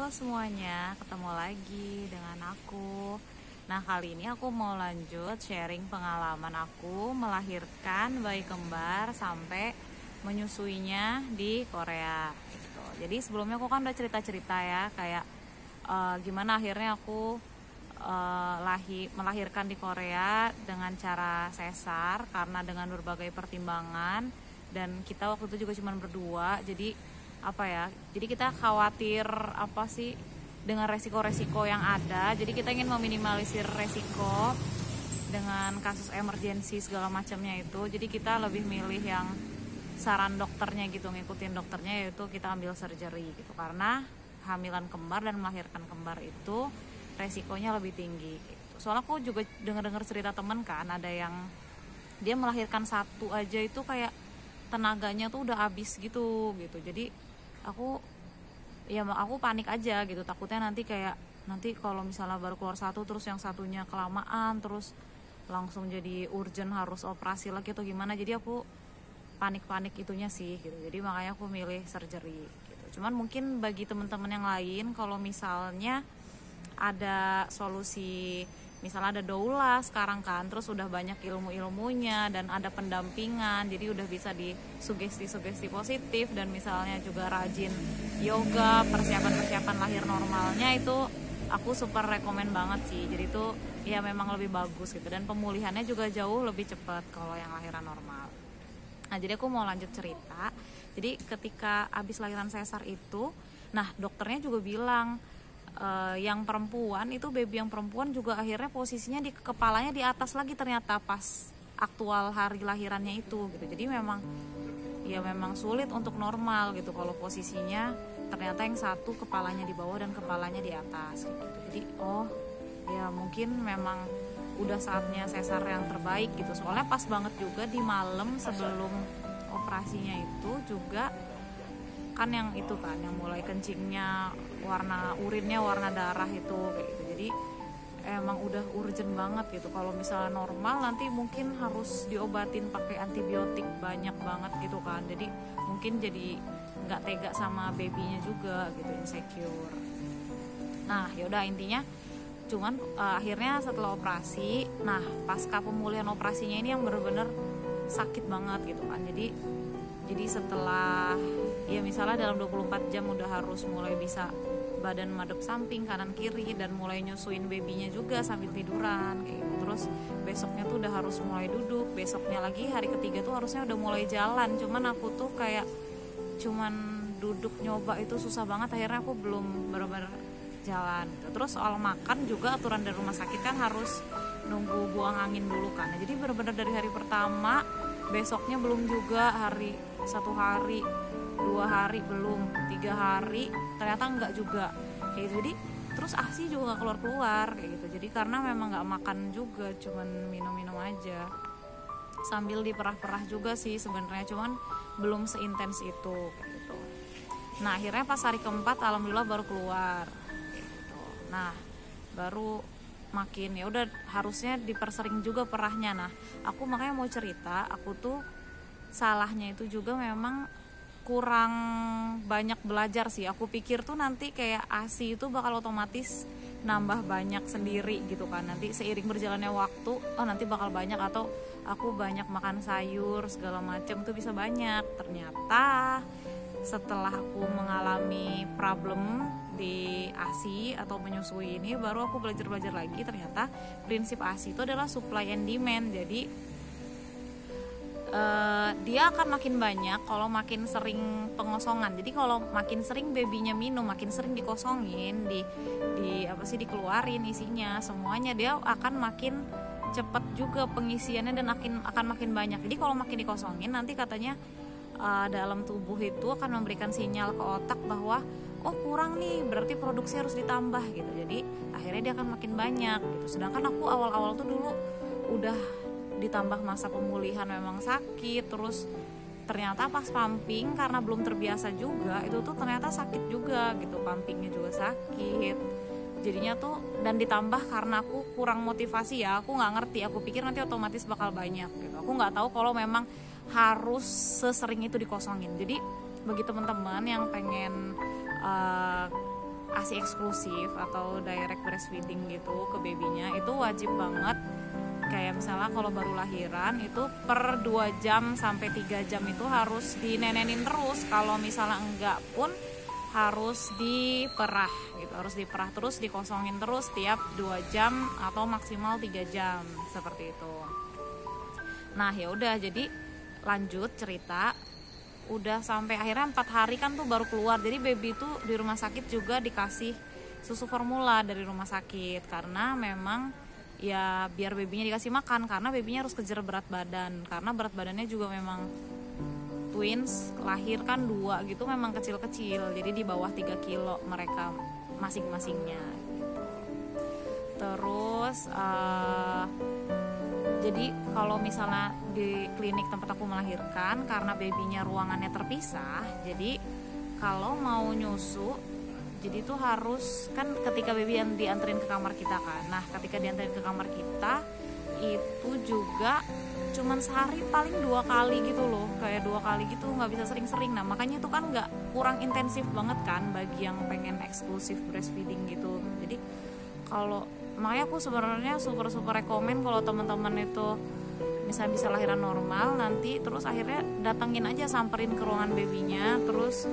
Halo semuanya, ketemu lagi dengan aku. Nah, kali ini aku mau lanjut sharing pengalaman aku melahirkan bayi kembar sampai menyusuinya di Korea gitu. Jadi sebelumnya aku kan udah cerita-cerita ya, kayak gimana akhirnya aku melahirkan di Korea dengan cara sesar karena dengan berbagai pertimbangan, dan kita waktu itu juga cuma berdua. Jadi jadi kita khawatir dengan resiko-resiko yang ada. Jadi kita ingin meminimalisir resiko dengan kasus emergensi segala macamnya itu. Jadi kita lebih milih yang saran dokternya gitu, ngikutin dokternya, yaitu kita ambil surgery gitu, karena hamilan kembar dan melahirkan kembar itu resikonya lebih tinggi gitu. Soalnya aku juga dengar cerita temen kan, ada yang dia melahirkan satu aja itu kayak tenaganya tuh udah habis gitu. Jadi aku panik aja gitu, takutnya nanti kalau misalnya baru keluar satu terus yang satunya kelamaan, terus langsung jadi urgent harus operasi lagi atau gimana. Jadi aku panik itunya sih gitu. Jadi makanya aku milih surgery gitu. Cuman mungkin bagi teman-teman yang lain, kalau misalnya ada solusi, misalnya ada doula sekarang kan, terus udah banyak ilmunya dan ada pendampingan, jadi udah bisa disugesti positif, dan misalnya juga rajin yoga, persiapan lahir normalnya, itu aku super rekomen banget sih. Jadi itu ya memang lebih bagus gitu, dan pemulihannya juga jauh lebih cepat kalau yang lahiran normal. Nah, jadi aku mau lanjut cerita. Jadi ketika abis lahiran sesar itu, nah dokternya juga bilang yang perempuan itu, baby yang perempuan juga akhirnya posisinya di kepalanya di atas lagi ternyata pas aktual hari lahirannya itu gitu. Jadi memang sulit untuk normal gitu kalau posisinya ternyata yang satu kepalanya di bawah dan kepalanya di atas gitu. Jadi ya mungkin memang udah saatnya sesar yang terbaik gitu. Soalnya pas banget juga di malam sebelum operasinya itu juga kan yang mulai kencingnya, warna urinnya warna darah itu kayak gitu. Jadi emang udah urgent banget gitu. Kalau misalnya normal nanti mungkin harus diobatin pakai antibiotik banyak banget gitu kan. Jadi mungkin jadi nggak tega sama babynya juga gitu, insecure. Nah, yaudah intinya cuman akhirnya setelah operasi, nah pasca pemulihan operasinya ini yang bener-bener sakit banget gitu kan. Jadi setelah ya misalnya dalam 24 jam udah harus mulai bisa badan madep samping kanan kiri, dan mulai nyusuin babynya juga sambil tiduran kayak gitu. Terus besoknya tuh udah harus mulai duduk, besoknya lagi hari ketiga tuh harusnya udah mulai jalan. Cuman aku tuh kayak cuman duduk nyoba itu susah banget, akhirnya aku belum benar-benar jalan gitu. Terus soal makan juga aturan dari rumah sakit kan harus nunggu buang angin dulu kan. Nah, jadi benar-benar dari hari pertama, besoknya belum juga, satu hari, 2 hari belum, 3 hari ternyata enggak juga kayak gitu. Jadi terus ASI juga nggak keluar kayak gitu. Jadi karena memang nggak makan juga, cuman minum aja sambil diperah-perah juga sih sebenarnya, cuman belum seintens itu kayak gitu. Nah, akhirnya pas hari keempat alhamdulillah baru keluar kayak gitu. Nah, baru makin ya udah harusnya dipersering juga perahnya. Nah, aku makanya mau cerita, aku tuh salahnya itu juga memang kurang banyak belajar sih. Aku pikir tuh nanti kayak ASI itu bakal otomatis nambah banyak sendiri gitu kan. Nanti seiring berjalannya waktu, nanti bakal banyak, atau aku banyak makan sayur segala macam tuh bisa banyak. Ternyata setelah aku mengalami problem di ASI atau menyusui ini, baru aku belajar lagi. Ternyata prinsip ASI itu adalah supply and demand. Jadi dia akan makin banyak kalau makin sering pengosongan. Jadi kalau makin sering babynya minum, makin sering dikosongin, dikeluarin isinya semuanya, dia akan makin cepat juga pengisiannya dan akan makin banyak. Jadi kalau makin dikosongin, nanti katanya dalam tubuh itu akan memberikan sinyal ke otak bahwa kurang nih, berarti produksi harus ditambah gitu. Jadi akhirnya dia akan makin banyak gitu. Sedangkan aku awal-awal tuh dulu udah ditambah masa pemulihan memang sakit, terus ternyata pas pumping karena belum terbiasa juga, itu tuh ternyata sakit juga gitu, pumpingnya juga sakit. Jadinya tuh, dan ditambah karena aku kurang motivasi ya, aku nggak ngerti, aku pikir nanti otomatis bakal banyak gitu. Aku nggak tahu kalau memang harus sesering itu dikosongin. Jadi bagi teman-teman yang pengen ASI eksklusif atau direct breastfeeding gitu ke babynya, itu wajib banget. Kayak misalnya kalau baru lahiran itu per 2 jam sampai 3 jam itu harus dinenenin terus. Kalau misalnya enggak pun harus diperah gitu, harus diperah terus, dikosongin terus tiap 2 jam atau maksimal 3 jam seperti itu. Nah ya udah, jadi lanjut cerita, udah sampai akhirnya 4 hari kan tuh baru keluar. Jadi baby tuh di rumah sakit juga dikasih susu formula dari rumah sakit, karena memang ya biar babynya dikasih makan, karena babynya harus kejar berat badan, karena berat badannya juga memang twins, lahir kan 2 gitu, memang kecil-kecil, jadi di bawah 3 kilo mereka masing-masingnya gitu. Terus jadi kalau misalnya di klinik tempat aku melahirkan, karena babynya ruangannya terpisah, jadi kalau mau nyusu, jadi itu harus kan ketika baby yang dianterin ke kamar kita kan. Nah ketika dianterin ke kamar kita itu juga cuman sehari paling 2 kali gitu loh, kayak 2 kali gitu, nggak bisa sering-sering. Nah makanya itu kan nggak, kurang intensif banget kan bagi yang pengen eksklusif breastfeeding gitu. Jadi kalau makanya aku sebenarnya super rekomen kalau teman-teman itu misalnya bisa lahiran normal nanti, terus akhirnya datengin aja, samperin ke ruangan babynya, terus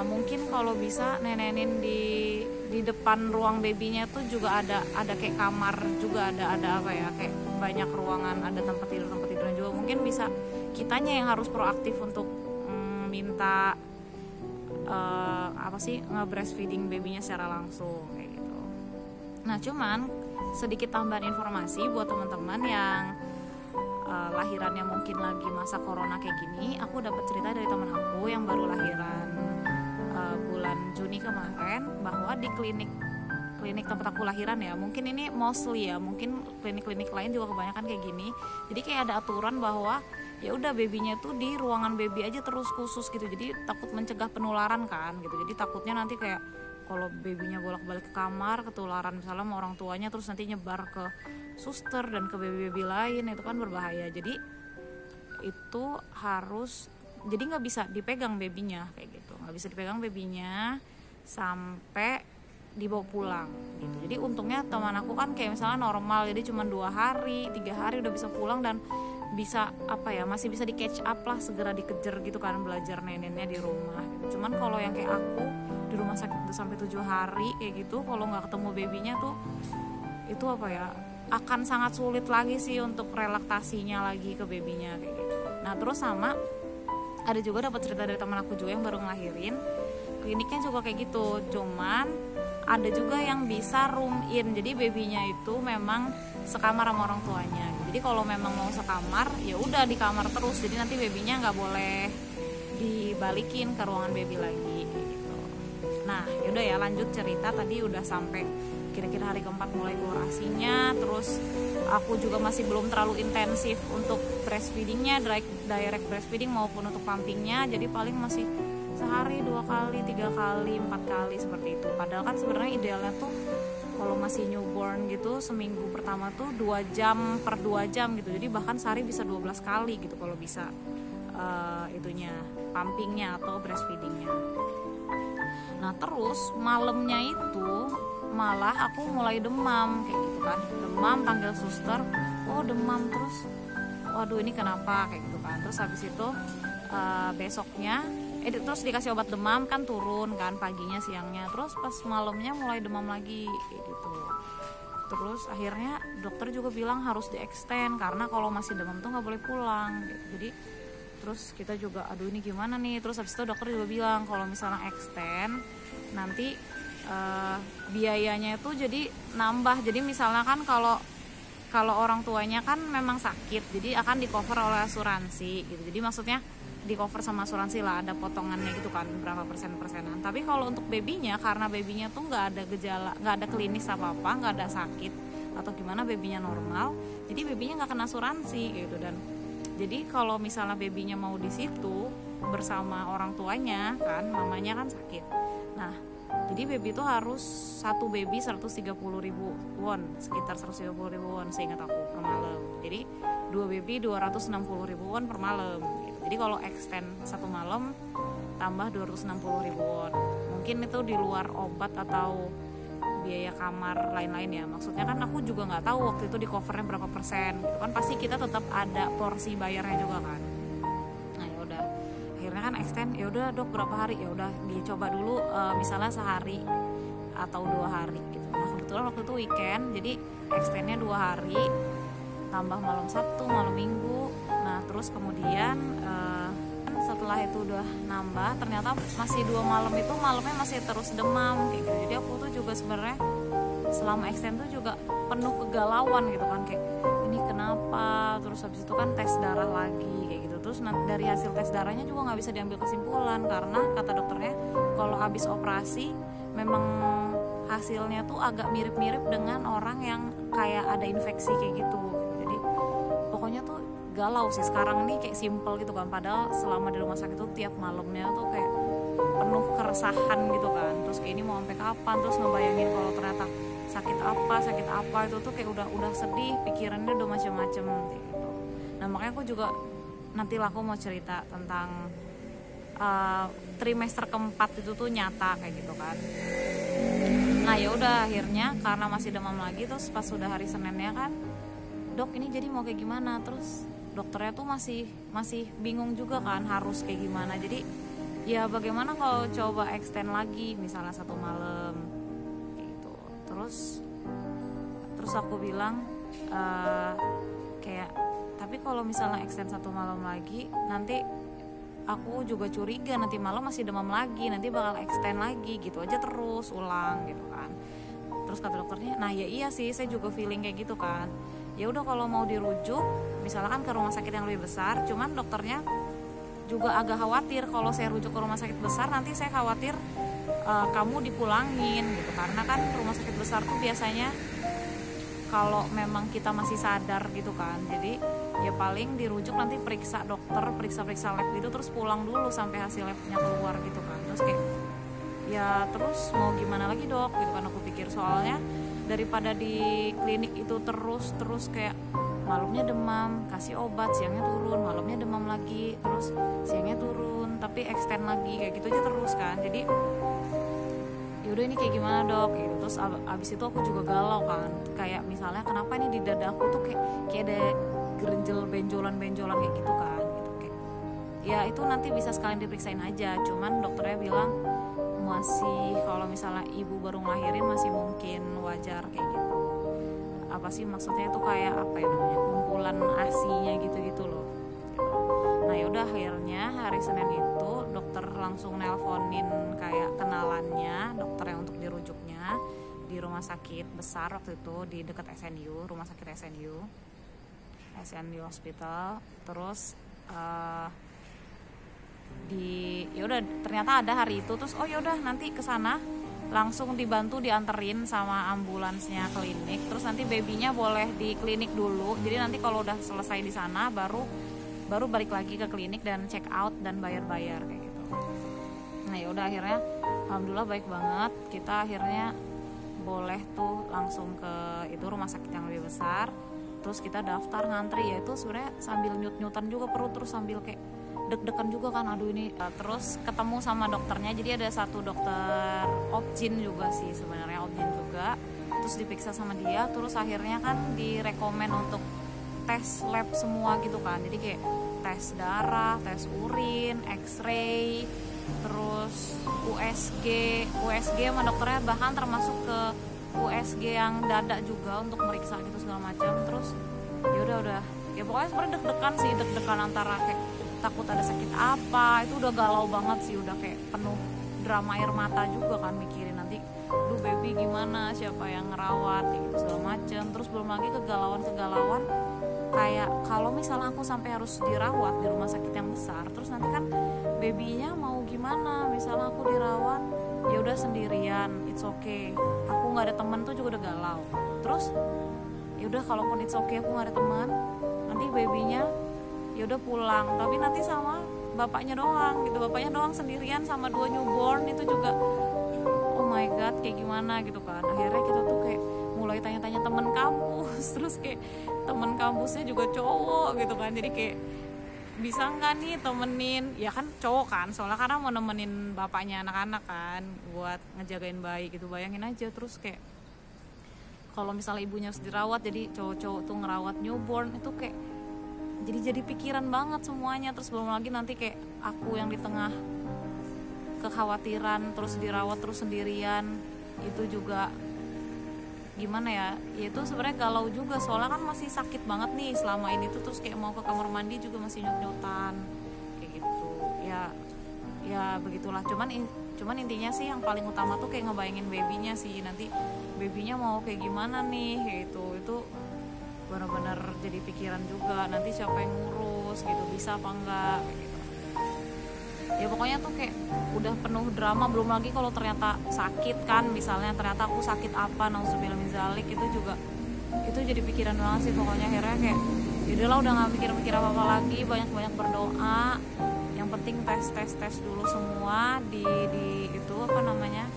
mungkin kalau bisa nenenin di depan ruang babynya tuh juga ada kayak kamar juga, ada apa ya, kayak banyak ruangan, ada tempat tiduran juga. Mungkin bisa kitanya yang harus proaktif untuk minta nge-breastfeeding babynya secara langsung kayak gitu. Nah cuman sedikit tambahan informasi buat teman-teman yang lahirannya mungkin lagi masa corona kayak gini. Aku dapat cerita dari teman aku yang baru lahiran bulan Juni kemarin, bahwa di klinik tempat aku lahiran ya, mungkin ini mostly ya, mungkin klinik-klinik lain juga kebanyakan kayak gini. Jadi kayak ada aturan bahwa ya udah babynya tuh di ruangan baby aja terus khusus gitu. Jadi takut mencegah penularan kan gitu. Jadi takutnya nanti kayak kalau babynya bolak-balik ke kamar ketularan misalnya sama orang tuanya, terus nanti nyebar ke suster dan ke baby-baby lain, itu kan berbahaya. Jadi itu harus, jadi nggak bisa dipegang babynya kayak gitu, nggak bisa dipegang babynya sampai dibawa pulang gitu. Jadi untungnya teman aku kan kayak misalnya normal, jadi cuma 2 hari 3 hari udah bisa pulang dan bisa masih bisa di catch up lah, segera dikejar gitu kan belajar nenennya di rumah gitu. Cuman kalau yang kayak aku di rumah sakit udah sampai 7 hari kayak gitu, kalau nggak ketemu babynya tuh itu akan sangat sulit lagi sih untuk relaktasinya lagi ke babynya kayak gitu. Nah terus sama ada juga dapat cerita dari teman aku juga yang baru ngelahirin, kliniknya juga kayak gitu, cuman ada juga yang bisa room in, jadi babynya itu memang sekamar sama orang tuanya. Jadi kalau memang mau sekamar ya udah di kamar terus, jadi nanti babynya nggak boleh dibalikin ke ruangan baby lagi gitu. Nah yaudah ya, lanjut cerita, tadi udah sampai kira-kira hari keempat mulai keluar ASINya. Terus aku juga masih belum terlalu intensif untuk breastfeedingnya, direct breastfeeding maupun untuk pumpingnya, jadi paling masih sehari 2 kali 3 kali 4 kali seperti itu. Padahal kan sebenarnya idealnya tuh kalau masih newborn gitu seminggu pertama tuh 2 jam per 2 jam gitu, jadi bahkan sehari bisa 12 kali gitu kalau bisa itunya pumpingnya atau breastfeedingnya. Nah terus malamnya itu malah aku mulai demam kayak gitu kan, demam, panggil suster, oh demam, terus waduh ini kenapa kayak gitu kan. Terus habis itu besoknya terus dikasih obat demam kan, turun kan paginya siangnya, terus pas malamnya mulai demam lagi kayak gitu. Terus akhirnya dokter juga bilang harus di-extend karena kalau masih demam tuh nggak boleh pulang gitu. Jadi terus kita juga aduh ini gimana nih. Terus habis itu dokter juga bilang kalau misalnya extend nanti biayanya itu jadi nambah. Jadi misalnya kan kalau orang tuanya kan memang sakit, jadi akan di cover oleh asuransi gitu. Jadi maksudnya di cover sama asuransi lah, ada potongannya gitu kan, berapa persenan. Tapi kalau untuk babynya, karena babynya tuh nggak ada gejala, nggak ada klinis apa-apa, nggak ada sakit atau gimana, babynya normal, jadi babynya nggak kena asuransi gitu. Dan jadi kalau misalnya babynya mau di situ bersama orang tuanya kan, mamanya kan sakit, nah jadi baby itu harus satu baby 130.000 won, sekitar 130.000 won seingat aku per malam. Jadi 2 baby 260.000 won per malam gitu. Jadi kalau extend 1 malam tambah 260.000 won, mungkin itu di luar obat atau biaya kamar lain-lain ya. Maksudnya kan aku juga nggak tahu waktu itu di covernya berapa persen gitu kan, pasti kita tetap ada porsi bayarnya juga kan. Nah ya udah akhirnya kan extend, ya udah dok berapa hari, ya udah dicoba dulu misalnya sehari atau 2 hari gitu. Nah kebetulan waktu itu weekend, jadi extendnya 2 hari tambah malam Sabtu malam Minggu. Nah terus kemudian setelah itu udah nambah, ternyata masih 2 malam itu malamnya masih terus demam kayak gitu. Jadi aku tuh juga sebenarnya selama extend tuh juga penuh kegalauan gitu kan, kayak ini kenapa, terus habis itu kan tes darah lagi kayak gitu. Terus dari hasil tes darahnya juga nggak bisa diambil kesimpulan, karena kata dokternya kalau habis operasi memang hasilnya tuh agak mirip-mirip dengan orang yang kayak ada infeksi kayak gitu. Jadi pokoknya tuh galau sih sekarang nih, kayak simple gitu kan, padahal selama di rumah sakit tuh tiap malamnya tuh kayak penuh keresahan gitu kan. Terus kayak ini mau sampai kapan, terus ngebayangin kalau ternyata sakit apa itu tuh kayak udah sedih, pikirannya udah macam-macam gitu. Nah makanya aku juga nanti lah aku mau cerita tentang trimester keempat itu tuh nyata kayak gitu kan. Nah ya udah akhirnya karena masih demam lagi, terus pas sudah hari Seninnya kan, dok ini jadi mau kayak gimana, terus dokternya tuh masih bingung juga kan harus kayak gimana. Jadi ya bagaimana kalau coba extend lagi misalnya 1 malam gitu. Terus aku bilang kayak tapi kalau misalnya extend 1 malam lagi, nanti aku juga curiga nanti malam masih demam lagi, nanti bakal extend lagi gitu aja terus ulang gitu kan. Terus kata dokternya, nah ya iya sih saya juga feeling kayak gitu kan. Ya udah kalau mau dirujuk misalkan ke rumah sakit yang lebih besar, cuman dokternya juga agak khawatir kalau saya rujuk ke rumah sakit besar nanti saya khawatir kamu dipulangin gitu, karena kan rumah sakit besar tuh biasanya kalau memang kita masih sadar gitu kan, jadi ya paling dirujuk nanti periksa dokter, periksa lab gitu, terus pulang dulu sampai hasil labnya keluar gitu kan. Terus kayak ya terus mau gimana lagi dok gitu kan, aku pikir soalnya daripada di klinik itu terus kayak malamnya demam, kasih obat, siangnya turun, malamnya demam lagi, terus siangnya turun, tapi extend lagi kayak gitu aja terus kan. Jadi yaudah ini kayak gimana dok gitu. Terus abis itu aku juga galau kan, kayak misalnya kenapa ini di dada aku tuh kayak ada gerenjel benjolan kayak gitu kan gitu. Kayak ya itu nanti bisa sekalian diperiksain aja, cuman dokternya bilang masih, kalau misalnya ibu baru ngelahirin masih mungkin wajar kayak gitu. Apa sih maksudnya itu kayak apa ya namanya, kumpulan ASI-nya gitu loh. Nah yaudah akhirnya hari Senin itu dokter langsung nelponin kayak kenalannya, dokter yang untuk dirujuknya di rumah sakit besar waktu itu di dekat SNU, rumah sakit SNU Hospital. Terus yaudah ternyata ada hari itu. Terus oh yaudah nanti kesana langsung dibantu dianterin sama ambulansnya klinik, terus nanti babynya boleh di klinik dulu, jadi nanti kalau udah selesai di sana baru balik lagi ke klinik dan check out dan bayar kayak gitu. Nah yaudah akhirnya alhamdulillah baik banget, kita akhirnya boleh tuh langsung ke itu rumah sakit yang lebih besar. Terus kita daftar ngantri, ya itu sebenarnya sambil nyut-nyutan juga perut, terus sambil kayak deg-degan juga kan, aduh ini. Terus ketemu sama dokternya, jadi ada satu dokter obgyn juga sih sebenarnya, obgyn juga. Terus diperiksa sama dia, terus akhirnya kan direkomen untuk tes lab semua gitu kan, jadi kayak tes darah, tes urin, X-ray, terus USG sama dokternya bahkan termasuk ke USG yang dada juga untuk meriksa gitu segala macam. Terus ya udah ya pokoknya sebenarnya deg-degan antara kayak takut ada sakit apa, itu udah galau banget sih, udah kayak penuh drama air mata juga kan, mikirin nanti duh baby gimana, siapa yang ngerawat gitu segala macem. Terus belum lagi kegalauan kayak kalau misalnya aku sampai harus dirawat di rumah sakit yang besar, terus nanti kan babynya mau gimana, misalnya aku dirawat ya udah sendirian, it's okay, aku nggak ada teman tuh juga udah galau. Terus ya udah kalaupun it's okay aku nggak ada teman, nanti babynya ya udah pulang tapi nanti sama bapaknya doang sendirian sama 2 newborn, itu juga oh my god kayak gimana gitu kan. Akhirnya kita tuh kayak mulai tanya-tanya temen kampus, terus kayak temen kampusnya juga cowok gitu kan, jadi kayak bisa nggak nih temenin, ya kan cowok kan, soalnya karena mau nemenin bapaknya anak-anak kan buat ngejagain bayi gitu. Bayangin aja, terus kayak kalau misalnya ibunya harus dirawat, jadi cowok-cowok tuh ngerawat newborn itu kayak jadi pikiran banget semuanya. Terus belum lagi nanti kayak aku yang di tengah kekhawatiran terus dirawat terus sendirian, itu juga gimana ya, itu sebenarnya galau juga soalnya kan masih sakit banget nih selama ini tuh. Terus kayak mau ke kamar mandi juga masih nyut-nyutan kayak gitu ya begitulah. Cuman intinya sih yang paling utama tuh kayak ngebayangin babynya sih, nanti babynya mau kayak gimana nih kayak itu benar-benar jadi pikiran juga, nanti siapa yang ngurus gitu, bisa apa enggak kayak gitu. Ya pokoknya tuh kayak udah penuh drama. Belum lagi kalau ternyata sakit kan, misalnya ternyata aku sakit apa, nauzubillah min zalik, itu juga itu jadi pikiran banget sih. Pokoknya akhirnya kayak yaudahlah, udah nggak mikir-mikir apa-apa lagi, banyak-banyak berdoa. Yang penting tes dulu semua di itu apa namanya,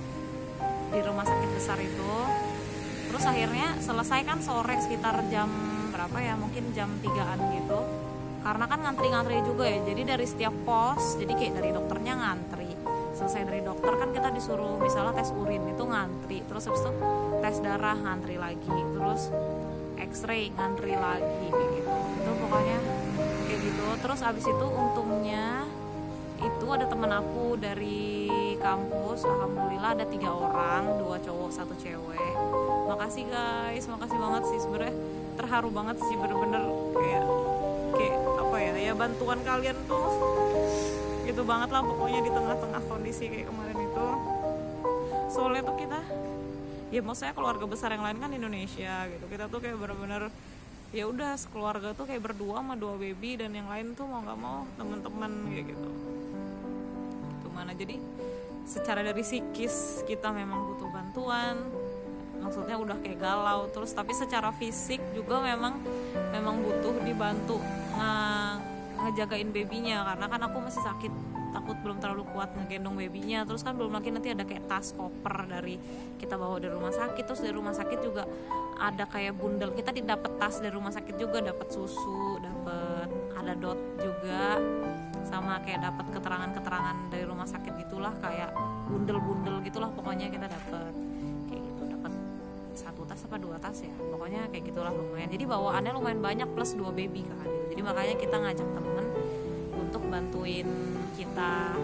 di rumah sakit besar itu. Terus akhirnya selesai kan sore sekitar jam berapa ya, mungkin jam 3-an gitu, karena kan ngantri juga ya. Jadi dari setiap pos, jadi kayak dari dokternya ngantri, selesai dari dokter kan kita disuruh misalnya tes urin itu ngantri, terus habis itu tes darah ngantri lagi, terus x-ray ngantri lagi kayak gitu. Itu pokoknya kayak gitu. Terus habis itu untungnya itu ada temen aku dari kampus, alhamdulillah ada 3 orang, 2 cowok 1 cewek. Makasih guys, makasih banget sih, sebenarnya terharu banget sih, bener-bener kayak apa ya bantuan kalian tuh gitu banget lah pokoknya di tengah-tengah kondisi kayak kemarin itu. Soalnya tuh kita ya maksudnya keluarga besar yang lain kan Indonesia gitu, kita tuh kayak bener-bener ya udah sekeluarga tuh kayak berdua sama 2 baby, dan yang lain tuh mau nggak mau teman-teman kayak gitu. Gimana, jadi secara dari psikis kita memang butuh bantuan, maksudnya udah kayak galau terus, tapi secara fisik juga memang butuh dibantu ngejagain babynya, karena kan aku masih sakit, takut belum terlalu kuat ngegendong babynya. Terus kan belum lagi nanti ada kayak tas koper dari kita bawa dari rumah sakit, terus dari rumah sakit juga ada kayak bundel, kita didapat tas dari rumah sakit juga, dapat susu, dapat ada dot juga, sama kayak dapat keterangan dari rumah sakit gitulah, kayak bundel gitulah pokoknya kita dapat kayak gitu, dapat 1 tas apa 2 tas ya, pokoknya kayak gitulah lumayan. Jadi bawaannya lumayan banyak plus 2 baby kan gitu. Jadi makanya kita ngajak temen untuk bantuin kita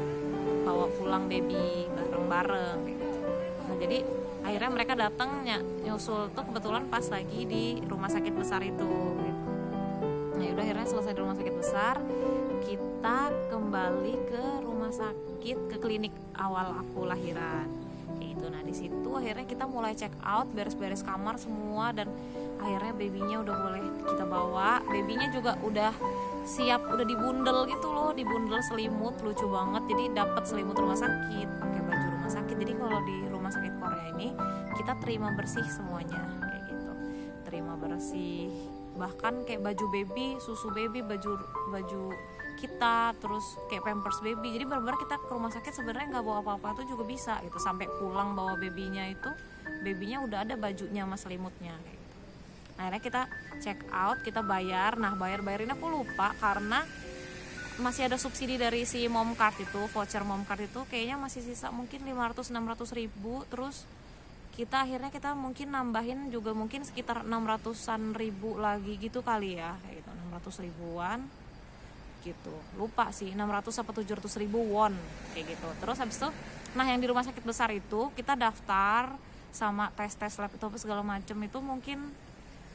bawa pulang baby bareng-bareng kayak gitu. Nah jadi akhirnya mereka datang nyusul tuh kebetulan pas lagi di rumah sakit besar itu gitu. Nah yaudah akhirnya selesai di rumah sakit besar, kita kembali ke rumah sakit, ke klinik awal aku lahiran kayak gitu. Nah di situ akhirnya kita mulai check out, beres-beres kamar semua, dan akhirnya babynya udah boleh kita bawa. Babynya juga udah siap, udah dibundel gitu loh, dibundel selimut, lucu banget. Jadi dapat selimut rumah sakit, pakai baju rumah sakit. Jadi kalau di rumah sakit Korea ini kita terima bersih semuanya kayak gitu, terima bersih, bahkan kayak baju baby, susu baby, baju kita, terus kayak pampers baby. Jadi benar-benar kita ke rumah sakit sebenarnya nggak bawa apa-apa itu juga bisa gitu, sampai pulang bawa babynya itu, babynya udah ada bajunya sama selimutnya kayak gitu. Nah, akhirnya kita check out, kita bayar. Nah bayar-bayarin aku lupa karena masih ada subsidi dari si mom card itu, voucher mom card itu kayaknya masih sisa mungkin 500-600 ribu. Terus kita akhirnya mungkin nambahin juga mungkin sekitar 600-an ribu lagi gitu kali ya, kayak gitu, 600 ribuan gitu, lupa sih 600 apa 700 ribu won kayak gitu. Terus habis itu nah yang di rumah sakit besar itu kita daftar sama tes lab itu apa segala macem, itu mungkin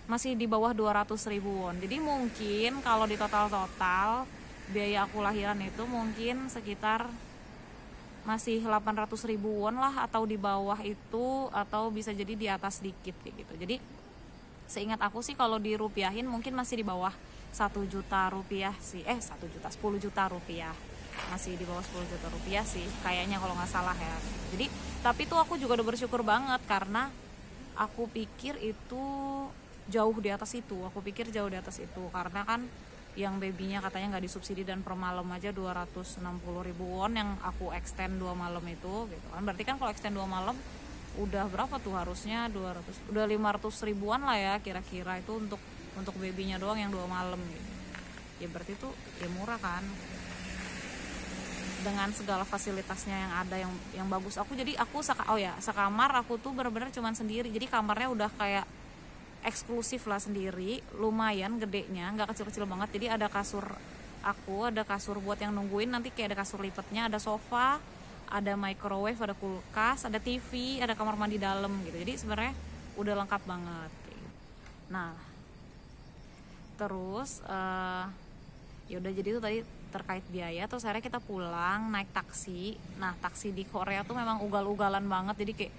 masih di bawah 200 ribu won. Jadi mungkin kalau di total biaya aku lahiran itu mungkin sekitar masih 800 ribu won lah, atau di bawah itu, atau bisa jadi di atas dikit kayak gitu. Jadi seingat aku sih kalau dirupiahin mungkin masih di bawah 1 juta rupiah sih, 10 juta rupiah, masih di bawah 10 juta rupiah sih kayaknya kalau nggak salah ya. Jadi tapi tuh aku juga udah bersyukur banget, karena aku pikir itu jauh di atas itu, karena kan yang babynya katanya nggak disubsidi, dan per malam aja 260 ribu won yang aku extend 2 malam itu gitu kan. Berarti kan kalau extend 2 malam udah berapa tuh, harusnya 200, udah 500 ribuan lah ya kira-kira itu untuk babynya doang yang 2 malam gitu. ya berarti tuh ya murah kan, dengan segala fasilitasnya yang ada yang bagus. Aku jadi aku sekamar aku tuh bener-bener cuman sendiri, jadi kamarnya udah kayak eksklusif lah sendiri, lumayan gedenya, nggak kecil-kecil banget. Jadi ada kasur buat yang nungguin, nanti kayak ada kasur lipatnya, ada sofa, ada microwave, ada kulkas, ada TV, ada kamar mandi dalam gitu. Jadi sebenarnya udah lengkap banget. Nah terus ya udah, jadi itu tadi terkait biaya. Terus akhirnya kita pulang naik taksi. Nah taksi di Korea tuh memang ugal-ugalan banget, jadi kayak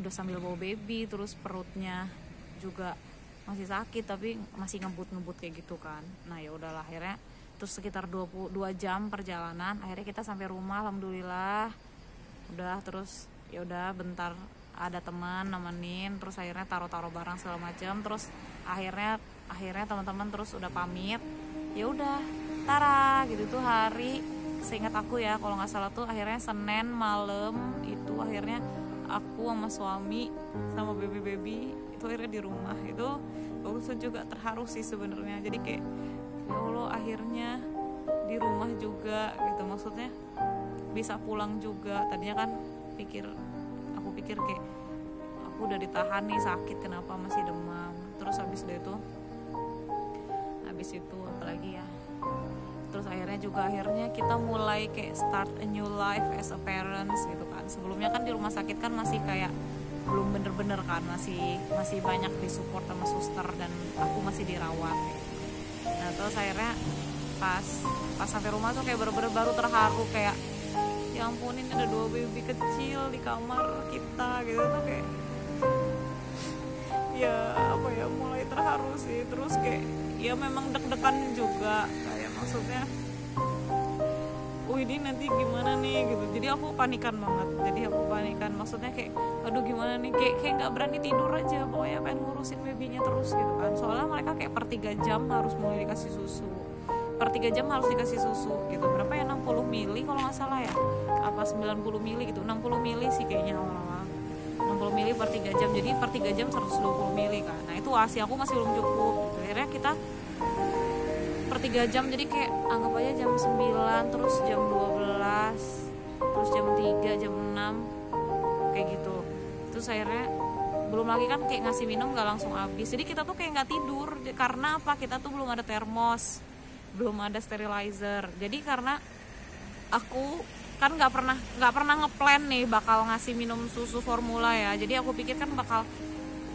udah sambil bawa baby, terus perutnya juga masih sakit tapi masih ngebut kayak gitu kan. Nah ya udahlah, akhirnya terus sekitar 22 jam perjalanan, akhirnya kita sampai rumah alhamdulillah. Udah, terus ya udah bentar ada teman nemenin, terus akhirnya taruh barang segala macam. Terus akhirnya teman-teman terus udah pamit, ya udah Tara gitu. Tuh hari, seingat aku ya kalau nggak salah tuh akhirnya Senin malam itu akhirnya aku sama suami sama baby itu akhirnya di rumah. Itu aku juga terharu sih sebenarnya, jadi kayak ya Allah akhirnya di rumah juga gitu, maksudnya bisa pulang juga. Tadinya kan aku pikir kayak aku udah ditahan nih sakit, kenapa masih demam. Terus habis itu apalagi ya, terus akhirnya kita mulai kayak start a new life as a parents gitu kan. Sebelumnya kan di rumah sakit kan masih kayak belum bener-bener kan, masih banyak disupport sama suster dan aku masih dirawat gitu. Nah terus akhirnya pas sampai rumah tuh kayak bener-bener baru terharu, kayak ya ampun ini ada 2 baby kecil di kamar kita gitu. Tuh kayak ya apa ya, mulai terharu sih. Terus kayak ya memang deg-degan juga, kayak maksudnya ini nanti gimana nih gitu. Jadi aku panikan banget, maksudnya kayak aduh gimana nih, kayak nggak berani tidur aja, pokoknya pengen ngurusin babynya terus gitu kan. Soalnya mereka kayak per 3 jam harus mulai dikasih susu, gitu. Berapa ya, 60 mili kalau nggak salah ya, apa 90 mili gitu, 60 mili sih kayaknya awal-awal, 60 mili per 3 jam, jadi per 3 jam 120 mili kan. Nah itu ASI aku masih belum cukup gitu. Akhirnya kita per 3 jam, jadi kayak anggap aja jam 9, terus jam 12, terus jam 3, jam 6 kayak gitu. Terus akhirnya belum lagi kan kayak ngasih minum gak langsung habis, jadi kita tuh kayak gak tidur. Karena apa, kita tuh belum ada termos, belum ada sterilizer. Jadi karena aku kan nggak pernah ngeplan nih bakal ngasih minum susu formula ya, jadi aku pikir kan bakal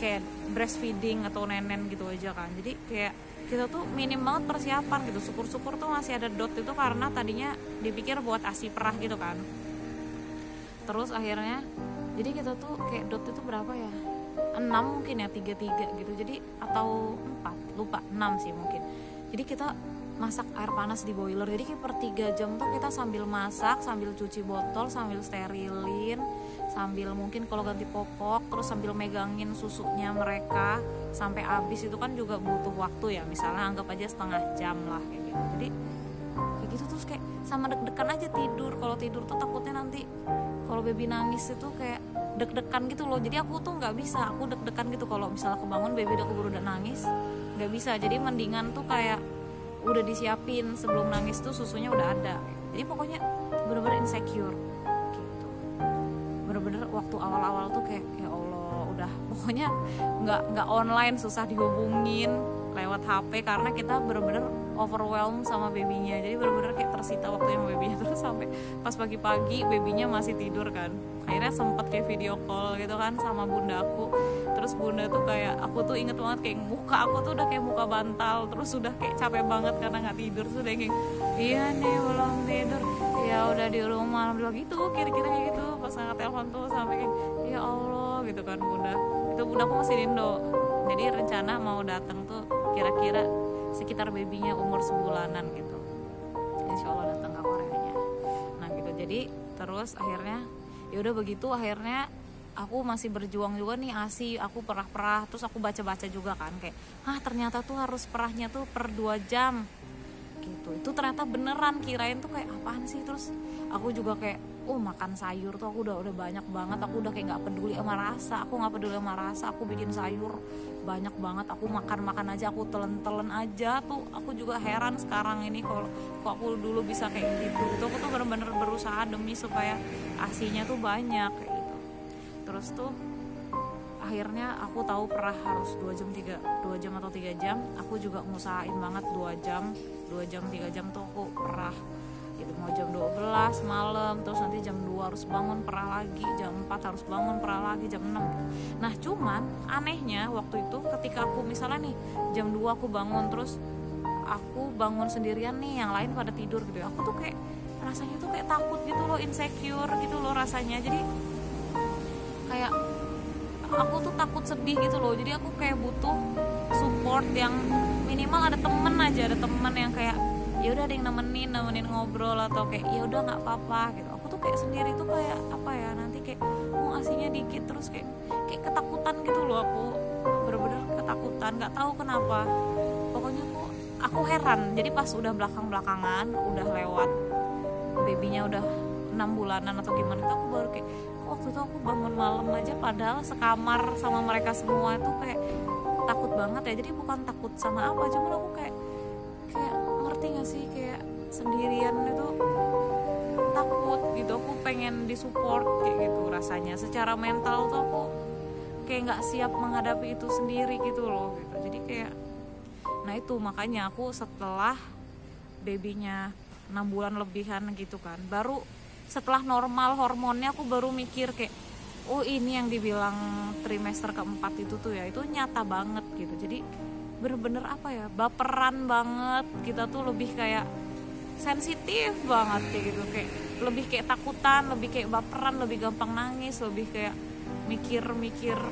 kayak breastfeeding atau nenen gitu aja kan. Jadi kayak kita tuh minim banget persiapan gitu. Syukur-syukur tuh masih ada dot itu, karena tadinya dipikir buat ASI perah gitu kan. Terus akhirnya jadi kita tuh kayak dot itu berapa ya, 6 mungkin ya, 3 gitu. Jadi atau 4, lupa, 6 sih mungkin. Jadi kita masak air panas di boiler, jadi kayak per 3 jam tuh kita sambil masak, sambil cuci botol, sambil sterilin, sambil mungkin kalau ganti popok, terus sambil megangin susunya mereka sampai habis. Itu kan juga butuh waktu ya, misalnya anggap aja setengah jam lah kayak gitu. Jadi kayak gitu, terus kayak sama deg-degan aja tidur. Kalau tidur tuh takutnya nanti kalau baby nangis itu kayak deg-degan gitu loh. Jadi aku tuh nggak bisa, aku deg-degan gitu kalau misalnya kebangun baby udah keburu udah nangis, nggak bisa. Jadi mendingan tuh kayak udah disiapin sebelum nangis tuh susunya udah ada. Jadi pokoknya bener-bener insecure gitu. Bener-bener waktu awal-awal tuh kayak ya Allah, udah pokoknya nggak online, susah dihubungin lewat HP karena kita bener-bener overwhelmed sama babynya. Jadi bener-bener kayak tersita waktunya sama babynya. Terus sampai pas pagi-pagi babynya masih tidur kan, akhirnya sempet kayak video call gitu kan sama bunda aku. Terus bunda tuh kayak, aku tuh inget banget kayak muka aku tuh udah kayak muka bantal, terus udah kayak capek banget karena nggak tidur. Terus udah kayak iya nih belum tidur, ya udah di rumah alhamdulillah gitu, kira-kira kayak gitu. Pas angkat telepon tuh sampai kayak ya Allah gitu kan. Bunda aku masih di Indo, jadi rencana mau datang tuh kira-kira sekitar babynya umur sebulanan gitu, insya Allah datang ke Koreanya. Nah gitu, jadi terus akhirnya ya udah begitu. Akhirnya aku masih berjuang juga nih ASI, aku perah-perah. Terus aku baca-baca juga kan kayak ternyata tuh harus perahnya tuh per 2 jam gitu. Itu ternyata beneran, kirain tuh kayak apaan sih. Terus aku juga kayak makan sayur tuh aku udah banyak banget, aku udah kayak nggak peduli sama rasa, aku bikin sayur banyak banget, aku makan aja, aku telen aja tuh. Aku juga heran sekarang ini kalau kok aku dulu bisa kayak gitu. Itu aku tuh bener-bener berusaha demi supaya asinya tuh banyak kayak gitu. Terus tuh akhirnya aku tahu perah harus 2 jam atau 3 jam. Aku juga ngusahain banget 2 jam 3 jam tuh aku perah gitu. Mau jam 12 malam, terus nanti jam 2 harus bangun perah lagi, jam 4 harus bangun perah lagi, jam 6 gitu. Nah cuman anehnya waktu itu ketika aku misalnya nih jam 2 aku bangun, terus aku bangun sendirian nih, yang lain pada tidur gitu ya, aku tuh kayak rasanya tuh kayak takut gitu loh, insecure gitu loh rasanya. Jadi kayak aku tuh takut sedih gitu loh. Jadi aku kayak butuh support yang minimal ada temen yang kayak ya udah ada yang nemenin ngobrol, atau kayak ya udah nggak apa-apa gitu. Aku tuh kayak sendiri tuh kayak apa ya, nanti kayak mau asinya dikit, terus kayak ketakutan gitu loh. Aku bener-bener ketakutan, nggak tahu kenapa. Pokoknya aku heran. Jadi pas udah belakangan udah lewat, babynya udah 6 bulanan atau gimana, itu aku baru kayak waktu itu aku bangun malam aja padahal sekamar sama mereka semua itu kayak takut banget ya. Jadi bukan takut sama apa, cuman aku kayak ngerti gak sih, kayak sendirian itu takut gitu. Aku pengen disupport kayak gitu rasanya. Secara mental tuh aku kayak nggak siap menghadapi itu sendiri gitu loh gitu. Jadi kayak, nah itu makanya aku setelah babynya 6 bulan lebihan gitu kan, baru setelah normal hormonnya aku baru mikir kayak oh ini yang dibilang trimester keempat itu tuh ya, itu nyata banget gitu. Jadi bener-bener apa ya, baperan banget kita tuh, lebih kayak sensitif banget kayak gitu, kayak lebih kayak takutan, lebih kayak baperan, lebih gampang nangis, lebih kayak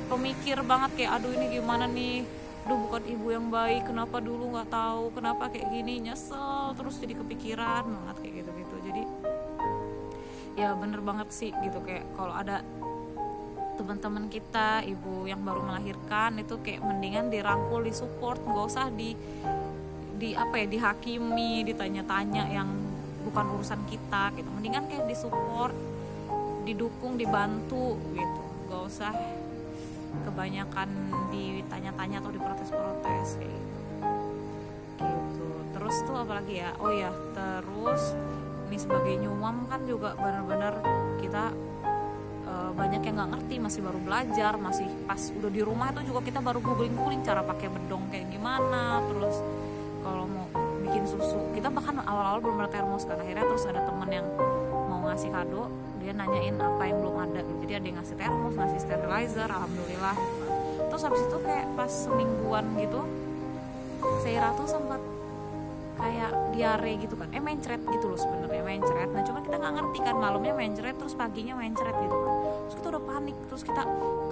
pemikir banget, kayak aduh ini gimana nih, aduh bukan ibu yang baik, kenapa dulu nggak tahu, kenapa kayak gini, nyesel terus, jadi kepikiran banget kayak gitu. Jadi ya bener banget sih gitu, kayak kalau ada teman-teman kita ibu yang baru melahirkan itu kayak mendingan dirangkul, disupport, nggak usah di apa ya, dihakimi, ditanya-tanya yang bukan urusan kita gitu. Mendingan kayak disupport, didukung, dibantu gitu, nggak usah kebanyakan ditanya-tanya atau diprotes-protes kayak gitu. Terus tuh apalagi ya, oh ya terus ini sebagai nyuam kan juga benar-benar kita banyak yang nggak ngerti, masih baru belajar, masih pas udah di rumah itu juga kita baru googling cara pakai bedong kayak gimana. Terus kalau mau bikin susu, kita bahkan awal-awal belum ada termos kan. Akhirnya terus ada temen yang mau ngasih kado, dia nanyain apa yang belum ada gitu. Jadi ada yang ngasih termos, ngasih sterilizer, alhamdulillah. Terus habis itu kayak pas semingguan gitu, Seira tuh sempat kayak diare gitu kan, mencret gitu loh sebenarnya, mencret. Nah cuma kita nggak ngerti kan, malamnya mencret terus paginya mencret gitu kan. Terus kita udah panik, terus kita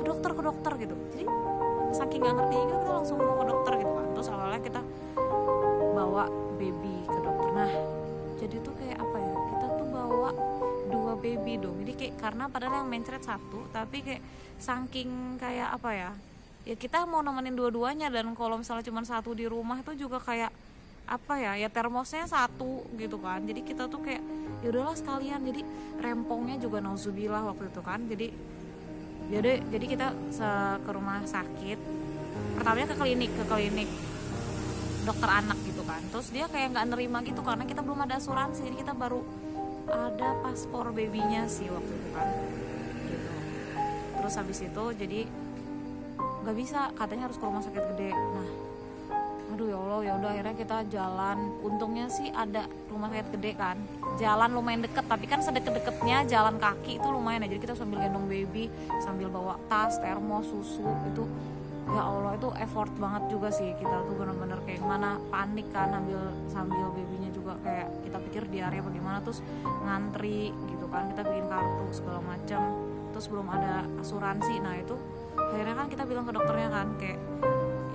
ke dokter gitu. Jadi saking nggak ngerti gitu, kita langsung mau ke dokter gitu kan. Terus awalnya kita bawa baby ke dokter. Nah jadi tuh kayak apa ya, kita tuh bawa 2 baby dong. Jadi kayak karena padahal yang mencret 1, tapi kayak saking kayak apa ya kita mau nemenin dua-duanya. Dan kalau misalnya cuma 1 di rumah itu juga kayak apa ya termosnya 1 gitu kan. Jadi kita tuh kayak ya udahlah sekalian. Jadi rempongnya juga nauzubillah waktu itu kan. Jadi kita ke rumah sakit. Pertamanya ke klinik dokter anak gitu kan. Terus dia kayak nggak nerima gitu karena kita belum ada asuransi. Jadi kita baru ada paspor babynya sih waktu itu kan gitu. Terus habis itu jadi nggak bisa, katanya harus ke rumah sakit gede. Nah aduh ya Allah, ya udah akhirnya kita jalan. Untungnya sih ada rumah sakit gede kan, jalan lumayan deket, tapi kan sedekat-dekatnya jalan kaki itu lumayan ya. Jadi kita sambil gendong baby, sambil bawa tas, termos, susu, itu ya Allah itu effort banget juga sih. Kita tuh bener-bener kayak mana panik kan, sambil babynya juga kayak kita pikir diare bagaimana, terus ngantri gitu kan, kita bikin kartu segala macam, terus belum ada asuransi. Nah itu akhirnya kan kita bilang ke dokternya kan kayak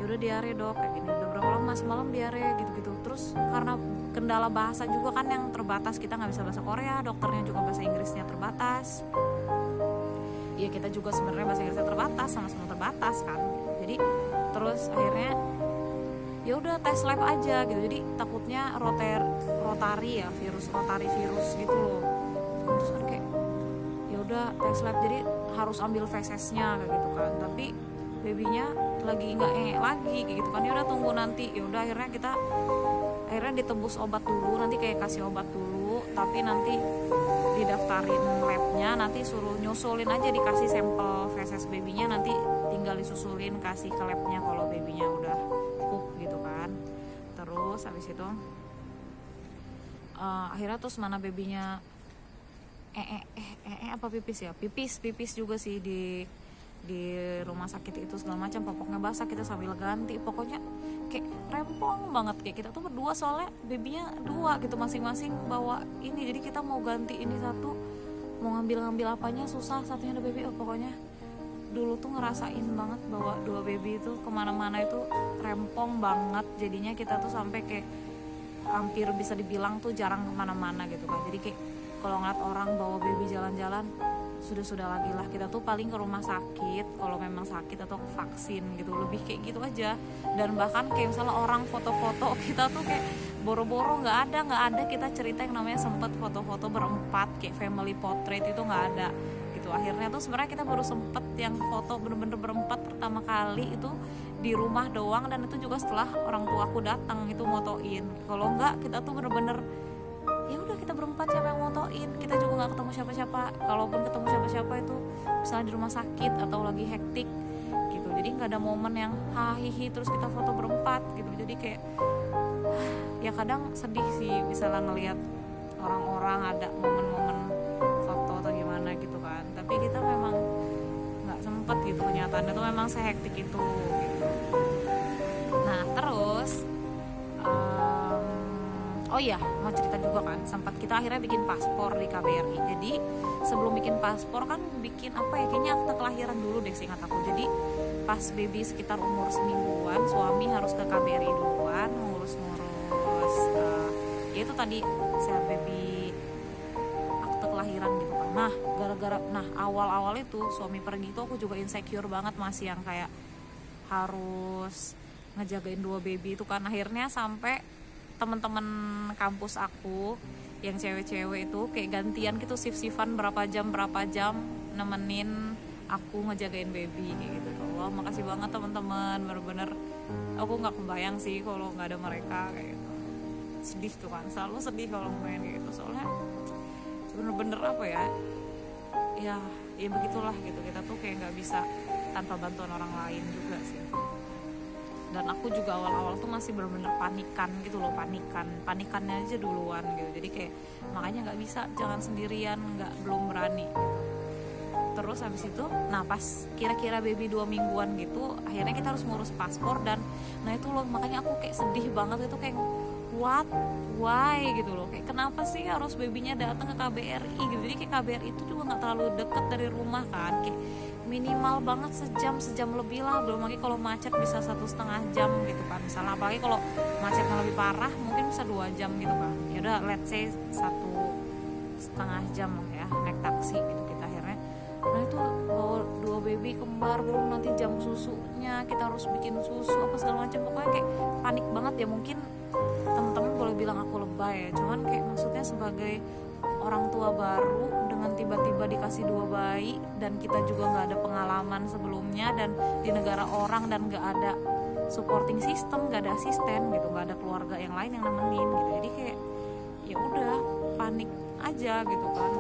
ya udah diare dok kayak gini, udah berapa lama semalam diare gitu. Terus karena kendala bahasa juga kan yang terbatas, kita nggak bisa bahasa Korea, dokternya juga bahasa Inggrisnya terbatas. Ya kita juga sebenarnya bahasa Inggrisnya terbatas, sama-sama terbatas kan. Jadi terus akhirnya ya udah tes lab aja gitu. Jadi takutnya rotari virus gitu loh. Terus kan kayak udah tes lab jadi harus ambil fesesnya kayak gitu kan, tapi babynya lagi nggak lagi kayak gitu kan. Ya udah tunggu nanti, ya udah akhirnya ditebus obat dulu, nanti kayak kasih obat dulu, tapi nanti didaftarin labnya, nanti suruh nyusulin aja, dikasih sampel feses babynya, nanti tinggal disusulin kasih ke labnya kalau babynya udah pup gitu kan. Terus habis itu akhirnya terus mana babynya apa pipis ya, pipis juga sih di rumah sakit itu segala macam, popoknya basah, kita sambil ganti, pokoknya kayak rempong banget. Kayak kita tuh berdua soalnya babynya 2 gitu, masing-masing bawa ini, jadi kita mau ganti ini satu, mau ngambil apanya susah, satunya ada baby. Pokoknya dulu tuh ngerasain banget bawa 2 baby itu kemana-mana itu rempong banget, jadinya kita tuh sampai kayak hampir bisa dibilang tuh jarang kemana-mana gitu kan. Jadi kayak kalau ngeliat orang bawa baby jalan-jalan, sudah lagi lah, kita tuh paling ke rumah sakit kalau memang sakit atau ke vaksin gitu, lebih kayak gitu aja. Dan bahkan kayak misalnya orang foto-foto kita tuh kayak boro-boro nggak ada kita cerita yang namanya sempet foto-foto berempat kayak family portrait, itu nggak ada gitu. Akhirnya tuh sebenarnya kita baru sempet yang foto bener-bener berempat pertama kali itu di rumah doang, dan itu juga setelah orang tua aku datang itu motoin. Kalau nggak kita tuh bener-bener ya udah kita berempat siapa yang motoin, kita juga nggak ketemu siapa-siapa. Kalaupun ketemu siapa-siapa itu misalnya di rumah sakit atau lagi hektik gitu, jadi nggak ada momen yang hahihi terus kita foto berempat gitu. Jadi kayak ya kadang sedih sih misalnya ngelihat orang-orang ada momen-momen foto atau gimana gitu kan, tapi kita memang nggak sempet gitu, kenyataannya tuh memang sehektik itu gitu. Nah terus oh iya, mau cerita juga kan, sempat kita akhirnya bikin paspor di KBRI. Jadi sebelum bikin paspor kan bikin apa ya, kayaknya akte kelahiran dulu deh seingat aku. Jadi pas baby sekitar umur semingguan, suami harus ke KBRI duluan ngurus ya itu tadi saya baby akte kelahiran gitu kan. Nah awal-awal itu suami pergi itu aku juga insecure banget, masih yang kayak harus ngejagain 2 baby itu kan. Akhirnya sampai teman-teman kampus aku yang cewek-cewek itu kayak gantian gitu, shift-shiftan berapa jam nemenin aku ngejagain baby kayak gitu. Allah, makasih banget teman-teman, bener-bener aku nggak kebayang sih kalau nggak ada mereka kayak gitu. Sedih tuh kan, selalu sedih kalau main kayak gitu, soalnya bener-bener apa ya begitulah gitu, kita tuh kayak nggak bisa tanpa bantuan orang lain juga sih. Dan aku juga awal-awal tuh masih bener-bener panikan gitu loh, panikannya aja duluan gitu. Jadi kayak makanya nggak bisa, jangan sendirian, belum berani gitu. Terus habis itu pas kira-kira baby 2 mingguan gitu, akhirnya kita harus ngurus paspor. Dan nah itu loh, makanya aku kayak sedih banget itu, kayak why gitu loh, kayak kenapa sih harus babynya datang ke KBRI gitu. Jadi kayak KBRI itu juga nggak terlalu deket dari rumah kan, kayak minimal banget sejam lebih lah, belum lagi kalau macet bisa 1,5 jam gitu kan misalnya, apalagi kalau macetnya lebih parah mungkin bisa 2 jam gitu kan. Ya udah let's say 1,5 jam lah ya naik taksi gitu kita akhirnya. Nah itu bawa 2 baby kembar, belum nanti jam susunya, kita harus bikin susu apa segala macam, pokoknya kayak panik banget ya. Mungkin teman-teman boleh bilang aku lebay ya, cuman kayak maksudnya sebagai orang tua baru dengan tiba-tiba dikasih 2 bayi, dan kita juga nggak ada pengalaman sebelumnya, dan di negara orang, dan nggak ada supporting system, nggak ada asisten gitu, nggak ada keluarga yang lain yang nemenin gitu. Jadi kayak ya udah panik aja gitu kan,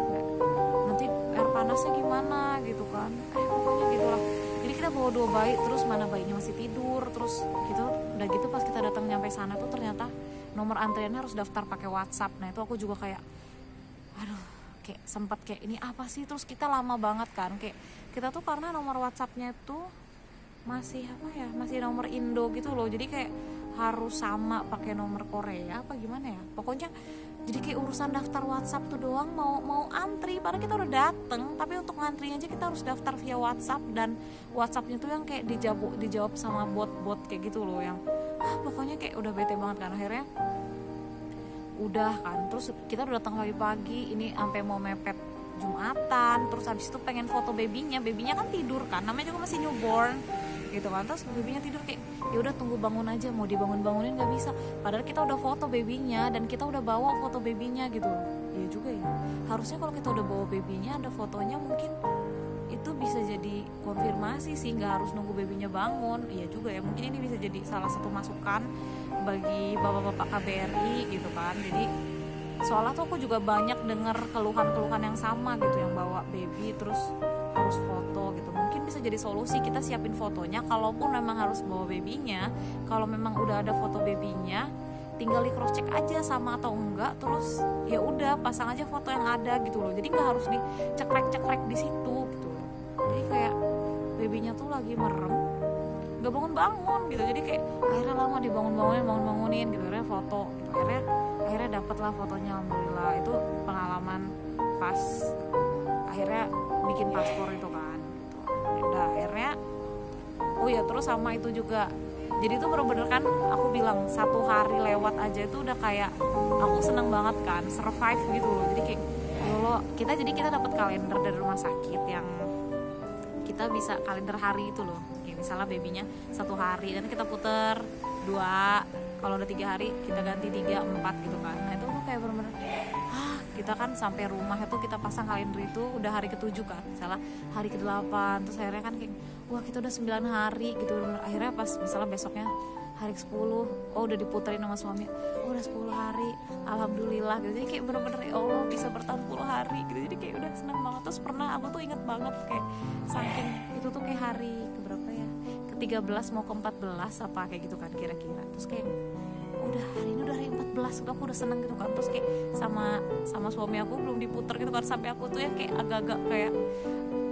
nanti air panasnya gimana gitu kan, pokoknya gitulah. Jadi kita bawa 2 bayi, terus mana bayinya masih tidur, terus gitu. Udah gitu pas kita datang nyampe sana tuh ternyata nomor antriannya harus daftar pakai WhatsApp. Nah itu aku juga kayak aduh, kayak sempat kayak ini apa sih, terus kita lama banget kan, kayak kita tuh karena nomor WhatsAppnya tuh masih masih nomor Indo gitu loh, jadi kayak harus sama pakai nomor Korea apa gimana ya, pokoknya jadi kayak urusan daftar WhatsApp tuh doang mau antri, padahal kita udah dateng, tapi untuk ngantrinya aja kita harus daftar via WhatsApp. Dan WhatsAppnya tuh yang kayak dijawab sama bot kayak gitu loh, yang pokoknya kayak udah bete banget kan. Akhirnya udah kan, terus kita udah datang pagi-pagi, ini sampai mau mepet Jumatan, terus habis itu pengen foto babynya kan tidur kan, namanya juga masih newborn gitu kan. Terus babynya tidur, kayak ya udah tunggu bangun aja, mau dibangunin nggak bisa, padahal kita udah foto babynya dan kita udah bawa foto babynya gitu. Ya Iya juga ya, harusnya kalau kita udah bawa babynya ada fotonya, mungkin itu bisa jadi konfirmasi sih, nggak harus nunggu babynya bangun. Iya juga ya, mungkin ini bisa jadi salah satu masukan bagi bapak-bapak KBRI gitu kan. Jadi soalnya tuh aku juga banyak dengar keluhan-keluhan yang sama gitu, yang bawa baby terus harus foto gitu. Mungkin bisa jadi solusi, kita siapin fotonya, kalaupun memang harus bawa babynya, kalau memang udah ada foto babynya tinggal di cross check aja sama atau enggak, terus ya udah pasang aja foto yang ada gitu loh. Jadi nggak harus dicekrek-cekrek di situ gitu loh. Jadi kayak babynya tuh lagi merem nggak bangun-bangun gitu, jadi kayak akhirnya lama dibangunin gitu, akhirnya foto gitu. akhirnya dapet lah fotonya, alhamdulillah. Itu pengalaman pas akhirnya bikin paspor itu kan gitu. Udah akhirnya, oh ya terus sama itu juga, jadi itu bener-bener kan aku bilang 1 hari lewat aja itu udah kayak aku seneng banget kan, survive gitu loh. Jadi kayak kita dapat kalender dari rumah sakit yang kita bisa kalender hari itu loh. Kayak misalnya babynya 1 hari, dan kita puter 2, kalau udah 3 hari kita ganti 3, 4 gitu kan. Nah itu tuh kayak bener-bener kita kan sampai rumah itu kita pasang kalender itu udah hari ke-7 kan, misalnya hari ke-8, terus akhirnya kan kayak wah kita udah 9 hari gitu. Akhirnya pas misalnya besoknya hari ke-10, oh udah diputerin sama suami, oh udah 10 hari, alhamdulillah gitu. Jadi kayak bener-bener ya Allah bisa bertahan 10 hari gitu. Jadi kayak udah seneng banget. Terus pernah aku tuh inget banget kayak saking itu tuh kayak hari keberapa ya, ke-13 mau ke-14 apa kayak gitu kan kira-kira. Terus kayak udah hari ini udah hari 14, udah aku udah seneng gitu kan. Terus kayak sama suami aku belum diputer gitu kan, sampai aku tuh ya kayak agak-agak kayak,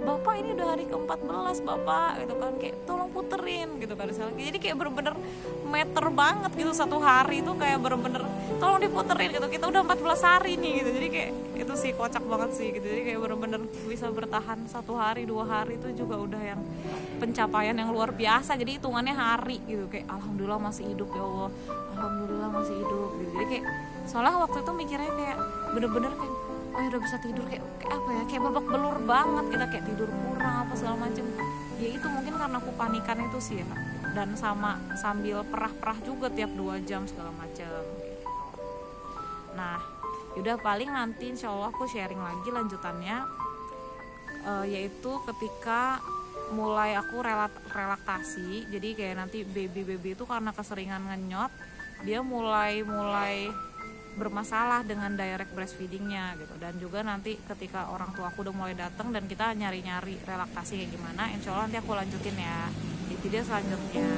bapak ini udah hari ke-14 bapak gitu kan, kayak tolong puterin gitu kan. Jadi kayak bener-bener meter banget gitu, 1 hari itu kayak bener-bener tolong diputerin gitu, kita udah 14 hari nih gitu. Jadi kayak itu sih kocak banget sih gitu. Jadi kayak bener-bener bisa bertahan 1 hari 2 hari itu juga udah yang pencapaian yang luar biasa. Jadi hitungannya hari gitu, kayak alhamdulillah masih hidup ya Allah, alhamdulillah masih hidup gitu. Jadi kayak soalnya waktu itu mikirnya kayak bener-bener kayak oh ya udah bisa tidur, kayak apa ya, kayak babak belur banget kita, kayak tidur kurang apa segala macem. Ya itu mungkin karena aku panikan itu sih ya, dan sama sambil perah-perah juga tiap 2 jam segala macem gitu. Nah yaudah paling nanti insya Allah aku sharing lagi lanjutannya, yaitu ketika mulai aku relaktasi. Jadi kayak nanti baby itu karena keseringan ngenyot, dia mulai bermasalah dengan direct breastfeedingnya gitu. Dan juga nanti ketika orang tua aku udah mulai datang dan kita nyari-nyari relaksasi kayak gimana, insya Allah nanti aku lanjutin ya di video selanjutnya.